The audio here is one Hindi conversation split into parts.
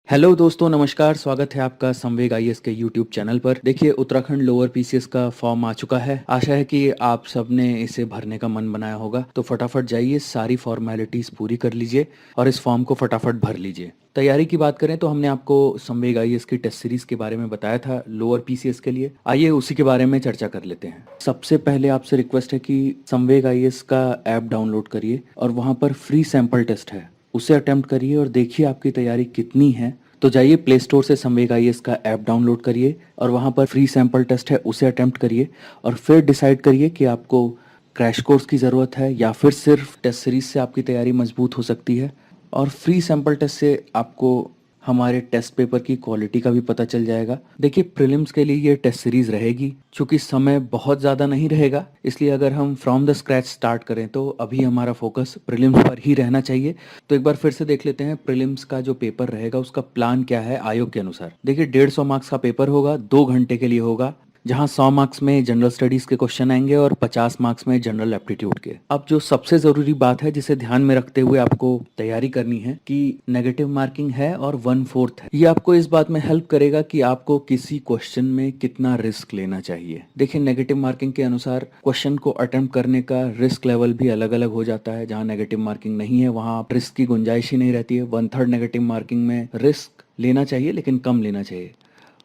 हेलो दोस्तों, नमस्कार। स्वागत है आपका संवेग आईएएस के यूट्यूब चैनल पर। देखिए, उत्तराखंड लोअर पीसीएस का फॉर्म आ चुका है। आशा है कि आप सबने इसे भरने का मन बनाया होगा, तो फटाफट जाइए, सारी फॉर्मेलिटीज पूरी कर लीजिए और इस फॉर्म को फटाफट भर लीजिए। तैयारी की बात करें तो हमने आपको संवेग आईएएस की टेस्ट सीरीज के बारे में बताया था लोअर पीसीएस के लिए। आइए उसी के बारे में चर्चा कर लेते हैं। सबसे पहले आपसे रिक्वेस्ट है कि संवेग आईएएस का ऐप डाउनलोड करिए और वहाँ पर फ्री सैंपल टेस्ट है, उसे अटेम्प्ट करिए और देखिए आपकी तैयारी कितनी है। तो जाइए प्ले स्टोर से संवेग आईएएस का ऐप डाउनलोड करिए और वहाँ पर फ्री सैंपल टेस्ट है, उसे अटेम्प्ट करिए और फिर डिसाइड करिए कि आपको क्रैश कोर्स की ज़रूरत है या फिर सिर्फ टेस्ट सीरीज से आपकी तैयारी मजबूत हो सकती है। और फ्री सैंपल टेस्ट से आपको हमारे टेस्ट पेपर की क्वालिटी का भी पता चल जाएगा। देखिए, प्रीलिम्स के लिए ये टेस्ट सीरीज रहेगी, क्योंकि समय बहुत ज़्यादा नहीं रहेगा, इसलिए अगर हम फ्रॉम द स्क्रैच स्टार्ट करें तो अभी हमारा फोकस प्रीलिम्स पर ही रहना चाहिए। तो एक बार फिर से देख लेते हैं प्रीलिम्स का जो पेपर रहेगा उसका प्लान क्या है आयोग के अनुसार। देखिए, 150 मार्क्स का पेपर होगा, 2 घंटे के लिए होगा, जहां 100 मार्क्स में जनरल स्टडीज के क्वेश्चन आएंगे और 50 मार्क्स में जनरल एप्टीट्यूड के। अब जो सबसे जरूरी बात है जिसे ध्यान में रखते हुए आपको तैयारी करनी है कि नेगेटिव मार्किंग है और 1/4 है। ये आपको इस बात में हेल्प करेगा कि आपको किसी क्वेश्चन में कितना रिस्क लेना चाहिए। देखिए, नेगेटिव मार्किंग के अनुसार क्वेश्चन को अटेम्प्ट करने का रिस्क लेवल भी अलग अलग हो जाता है। जहाँ नेगेटिव मार्किंग नहीं है वहाँ रिस्क की गुंजाइश ही नहीं रहती है। 1/3 नेगेटिव मार्किंग में रिस्क लेना चाहिए, लेकिन कम लेना चाहिए।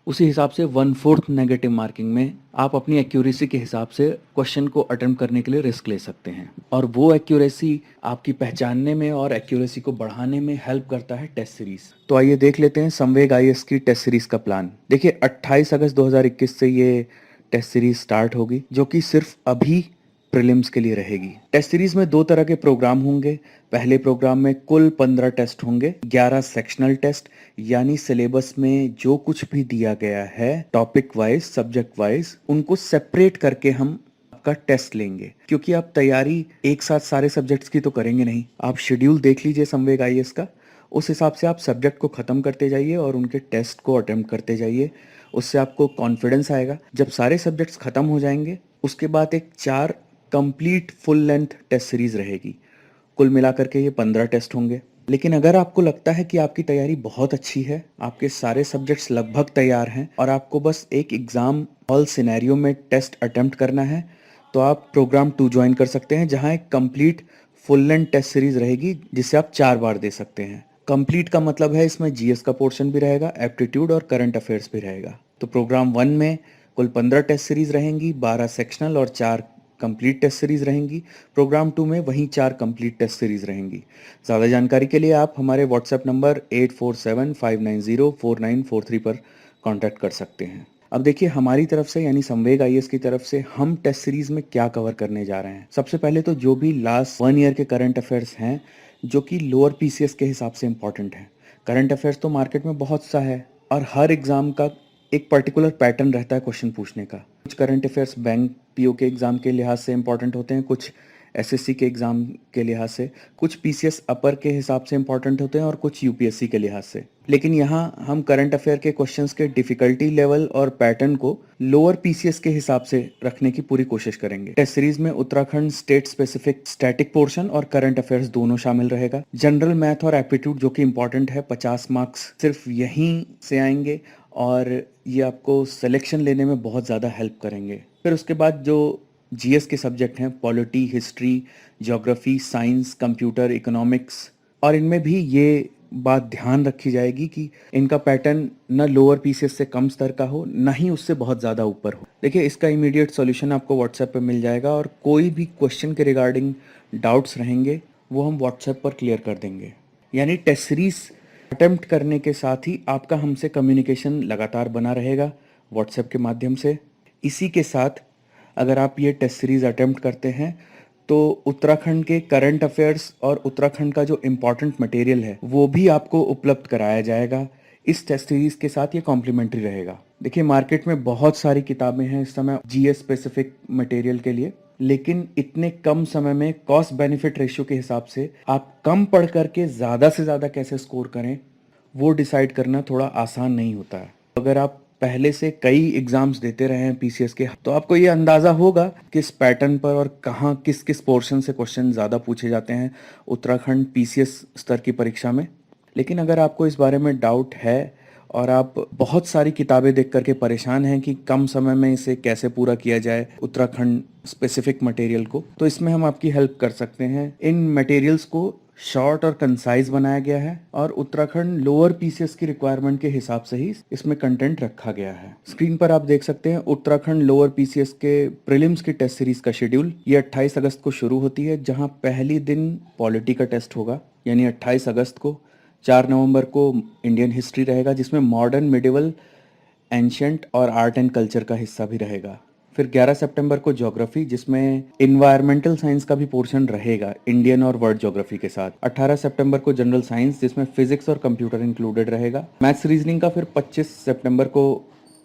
उसी हिसाब से 1/4 नेगेटिव मार्किंग में आप अपनी एक्यूरेसी के हिसाब से क्वेश्चन को अटेम्प्ट करने के लिए रिस्क ले सकते हैं, और वो एक्यूरेसी आपकी पहचानने में और एक्यूरेसी को बढ़ाने में हेल्प करता है टेस्ट सीरीज। तो आइए देख लेते हैं संवेग आईएएस की टेस्ट सीरीज का प्लान। देखिए, 28 अगस्त 2021 से ये टेस्ट सीरीज स्टार्ट होगी, जो कि सिर्फ अभी प्रीलिम्स के लिए रहेगी। टेस्ट सीरीज में 2 तरह के प्रोग्राम होंगे। पहले प्रोग्राम में कुल 15 टेस्ट होंगे, 11 सेक्शनल टेस्ट, यानी सिलेबस में जो कुछ भी दिया गया है टॉपिक वाइज, सब्जेक्ट वाइज, उनको सेपरेट करके हम आपका टेस्ट लेंगे। क्योंकि आप तैयारी एक साथ सारे सब्जेक्ट्स की तो करेंगे नहीं। आप शेड्यूल देख लीजिए संवेग आईएएस का, उस हिसाब से आप सब्जेक्ट को खत्म करते जाइए और उनके टेस्ट को अटेम्प्ट करते जाइए। उससे आपको कॉन्फिडेंस आएगा। जब सारे सब्जेक्ट्स खत्म हो जाएंगे उसके बाद एक 4 complete full length test series रहेगी। कुल मिलाकर के ये 15 टेस्ट होंगे। लेकिन अगर आपको लगता है कि आपकी तैयारी बहुत अच्छी है, आपके सारे सब्जेक्ट्स लगभग तैयार हैं और आपको बस एक एग्जाम हॉल सिनेरियो में टेस्ट अटेम्प्ट करना है, तो आप प्रोग्राम 2 ज्वाइन कर सकते हैं, जहां एक complete full length test series रहेगी जिसे आप 4 बार दे सकते हैं। कंप्लीट का मतलब है इसमें जीएस का पोर्शन भी रहेगा, एप्टीट्यूड और करंट अफेयर्स भी रहेगा। तो प्रोग्राम 1 में कुल 15 टेस्ट सीरीज रहेंगी, 12 सेक्शनल और 4 कंप्लीट टेस्ट सीरीज रहेंगी। प्रोग्राम 2 में वहीं 4 कंप्लीट टेस्ट सीरीज रहेंगी। ज़्यादा जानकारी के लिए आप हमारे व्हाट्सएप नंबर 8475904943 पर कांटेक्ट कर सकते हैं। अब देखिए, हमारी तरफ से यानी संवेग आईएएस की तरफ से हम टेस्ट सीरीज में क्या कवर करने जा रहे हैं। सबसे पहले तो जो भी लास्ट 1 ईयर के करंट अफेयर्स हैं, जो कि लोअर पीसीएस के हिसाब से इंपॉर्टेंट है। करंट अफेयर्स तो मार्केट में बहुत सा है और हर एग्जाम का एक पर्टिकुलर पैटर्न रहता है क्वेश्चन पूछने का। कुछ करंट अफेयर्स बैंक पीओ के एग्जाम के लिहाज से इंपॉर्टेंट होते हैं, कुछ एसएससी के एग्जाम के लिहाज से, कुछ पीसीएस अपर के हिसाब से इंपॉर्टेंट होते हैं और कुछ यूपीएससी के लिहाज से। लेकिन यहाँ हम करंट अफेयर के क्वेश्चंस के डिफिकल्टी लेवल और पैटर्न को लोअर पीसीएस के हिसाब से रखने की पूरी कोशिश करेंगे। टेस्ट सीरीज में Uttarakhand state specific static portion और करंट अफेयर्स दोनों शामिल रहेगा। जनरल मैथ और एप्टीट्यूड जो कि इंपॉर्टेंट है, 50 मार्क्स सिर्फ यहीं से आएंगे और ये आपको सिलेक्शन लेने में बहुत ज़्यादा हेल्प करेंगे। फिर उसके बाद जो जीएस के सब्जेक्ट हैं, polity, history, geography, science, computer, economics, और इनमें भी ये बात ध्यान रखी जाएगी कि इनका पैटर्न न लोअर पीसीएस से कम स्तर का हो, न ही उससे बहुत ज़्यादा ऊपर हो। देखिए, इसका इमीडिएट सॉल्यूशन आपको व्हाट्सएप पे मिल जाएगा और कोई भी क्वेश्चन के रिगार्डिंग डाउट्स रहेंगे वो हम व्हाट्सएप पर क्लियर कर देंगे। यानी टेस्ट सीरीज अटेम्प्ट करने के साथ ही आपका हमसे कम्युनिकेशन लगातार बना रहेगा व्हाट्सएप के माध्यम से। इसी के साथ अगर आप ये टेस्ट सीरीज अटेम्प्ट करते हैं तो उत्तराखंड के करंट अफेयर्स और उत्तराखंड का जो इम्पोर्टेंट मटेरियल है वो भी आपको उपलब्ध कराया जाएगा। इस टेस्ट सीरीज के साथ ये कॉम्प्लीमेंट्री रहेगा। देखिए, मार्केट में बहुत सारी किताबें हैं इस समय जीएस स्पेसिफिक मटेरियल के लिए, लेकिन इतने कम समय में कॉस्ट बेनिफिट रेशियो के हिसाब से आप कम पढ़ करके ज़्यादा से ज़्यादा कैसे स्कोर करें वो डिसाइड करना थोड़ा आसान नहीं होता है। अगर आप पहले से कई एग्जाम्स देते रहे हैं पीसीएस के, तो आपको ये अंदाज़ा होगा किस पैटर्न पर और कहाँ किस किस पोर्शन से क्वेश्चन ज़्यादा पूछे जाते हैं उत्तराखंड पीसीएस स्तर की परीक्षा में। लेकिन अगर आपको इस बारे में डाउट है और आप बहुत सारी किताबें देख करके परेशान हैं कि कम समय में इसे कैसे पूरा किया जाए उत्तराखंड स्पेसिफिक मटेरियल को, तो इसमें हम आपकी हेल्प कर सकते हैं। इन मटेरियल्स को शॉर्ट और कंसाइज बनाया गया है और उत्तराखंड लोअर पीसीएस की रिक्वायरमेंट के हिसाब से ही इसमें कंटेंट रखा गया है। स्क्रीन पर आप देख सकते हैं उत्तराखंड लोअर पीसीएस के प्रीलिम्स की टेस्ट सीरीज का शेड्यूल। ये 28 अगस्त को शुरू होती है, जहां पहली दिन पॉलिटी का टेस्ट होगा यानी 28 अगस्त को। 4 नवंबर को इंडियन हिस्ट्री रहेगा, जिसमें मॉडर्न, मिडिवल, एंशियंट और आर्ट एंड कल्चर का हिस्सा भी रहेगा। फिर 11 सितंबर को ज्योग्राफी, जिसमें इन्वायरमेंटल साइंस का भी पोर्शन रहेगा इंडियन और वर्ल्ड ज्योग्राफी के साथ। 18 सितंबर को जनरल साइंस, जिसमें फिजिक्स और कंप्यूटर इंक्लूडेड रहेगा। मैथ्स रीजनिंग का फिर 25 सितंबर को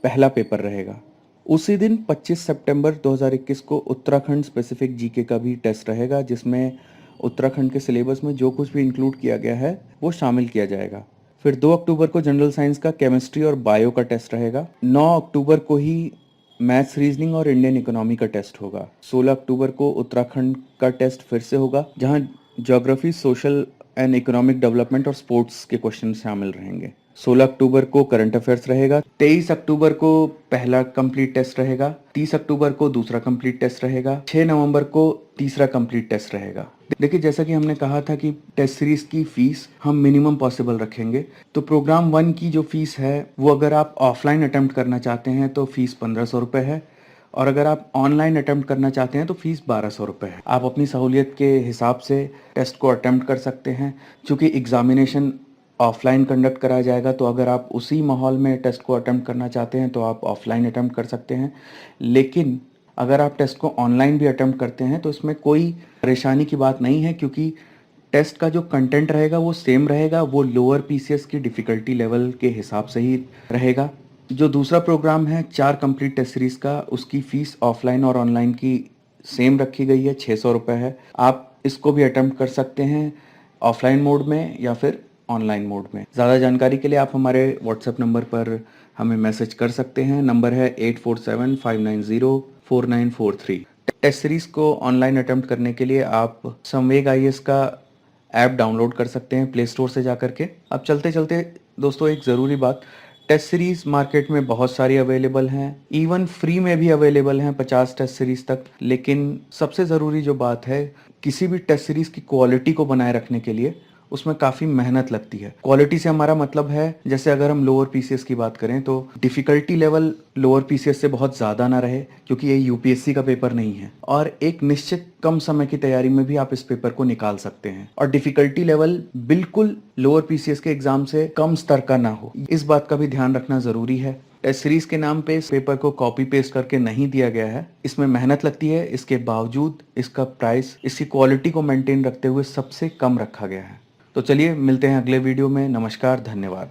पहला पेपर रहेगा। उसी दिन 25 सितंबर 2021 को उत्तराखंड स्पेसिफिक जीके का भी टेस्ट रहेगा, जिसमें उत्तराखंड के सिलेबस में जो कुछ भी इंक्लूड किया गया है वो शामिल किया जाएगा। फिर 2 अक्टूबर को जनरल साइंस का केमिस्ट्री और बायो का टेस्ट रहेगा। 9 अक्टूबर को ही मैथ्स रीजनिंग और इंडियन इकोनॉमी का टेस्ट होगा। 16 अक्टूबर को उत्तराखंड का टेस्ट फिर से होगा, जहां geography, social and economic development और स्पोर्ट्स के क्वेश्चन शामिल रहेंगे। 16 अक्टूबर को करंट अफेयर्स रहेगा। 23 अक्टूबर को पहला कंप्लीट टेस्ट रहेगा। 30 अक्टूबर को दूसरा कंप्लीट टेस्ट रहेगा। 6 नवंबर को तीसरा कंप्लीट टेस्ट रहेगा। देखिए, जैसा कि हमने कहा था कि टेस्ट सीरीज की फीस हम मिनिमम पॉसिबल रखेंगे, तो प्रोग्राम 1 की जो फीस है वो अगर आप ऑफलाइन अटेम्प्ट करना चाहते हैं तो फीस 1500 रुपये है, और अगर आप ऑनलाइन अटेम्प्ट करना चाहते हैं तो फीस 1200 रुपये है। आप अपनी सहूलियत के हिसाब से टेस्ट को अटेम्प्ट कर सकते हैं। चूँकि एग्जामिनेशन ऑफलाइन कंडक्ट कराया जाएगा, तो अगर आप उसी माहौल में टेस्ट को अटेम्प्ट करना चाहते हैं तो आप ऑफलाइन अटेम्प्ट कर सकते हैं। लेकिन अगर आप टेस्ट को ऑनलाइन भी अटेम्प्ट करते हैं तो इसमें कोई परेशानी की बात नहीं है, क्योंकि टेस्ट का जो कंटेंट रहेगा वो सेम रहेगा। वो लोअर पीसीएस की डिफ़िकल्टी लेवल के हिसाब से ही रहेगा। जो दूसरा प्रोग्राम है 4 कंप्लीट टेस्ट सीरीज का, उसकी फ़ीस ऑफलाइन और ऑनलाइन की सेम रखी गई है, 600 रुपये है। आप इसको भी अटेम्प्ट कर सकते हैं ऑफलाइन मोड में या फिर ऑनलाइन मोड में। ज़्यादा जानकारी के लिए आप हमारे व्हाट्सएप नंबर पर हमें मैसेज कर सकते हैं। नंबर है 8475904943। टेस्ट सीरीज को ऑनलाइन अटेम्प्ट करने के लिए आप संवेग आईएएस का ऐप डाउनलोड कर सकते हैं प्ले स्टोर से जाकर के। अब चलते चलते दोस्तों एक ज़रूरी बात, टेस्ट सीरीज मार्केट में बहुत सारी अवेलेबल हैं, इवन फ्री में भी अवेलेबल हैं 50 टेस्ट सीरीज तक। लेकिन सबसे ज़रूरी जो बात है, किसी भी टेस्ट सीरीज की क्वालिटी को बनाए रखने के लिए उसमें काफ़ी मेहनत लगती है। क्वालिटी से हमारा मतलब है, जैसे अगर हम लोअर पीसीएस की बात करें तो डिफ़िकल्टी लेवल लोअर पीसीएस से बहुत ज़्यादा ना रहे, क्योंकि ये यूपीएससी का पेपर नहीं है, और एक निश्चित कम समय की तैयारी में भी आप इस पेपर को निकाल सकते हैं। और डिफ़िकल्टी लेवल बिल्कुल लोअर पीसीएस के एग्जाम से कम स्तर का ना हो, इस बात का भी ध्यान रखना ज़रूरी है। टेस्ट सीरीज के नाम पे इस पेपर को कॉपी पेस्ट करके नहीं दिया गया है। इसमें मेहनत लगती है, इसके बावजूद इसका प्राइस इसकी क्वालिटी को मेंटेन रखते हुए सबसे कम रखा गया है। तो चलिए मिलते हैं अगले वीडियो में। नमस्कार, धन्यवाद।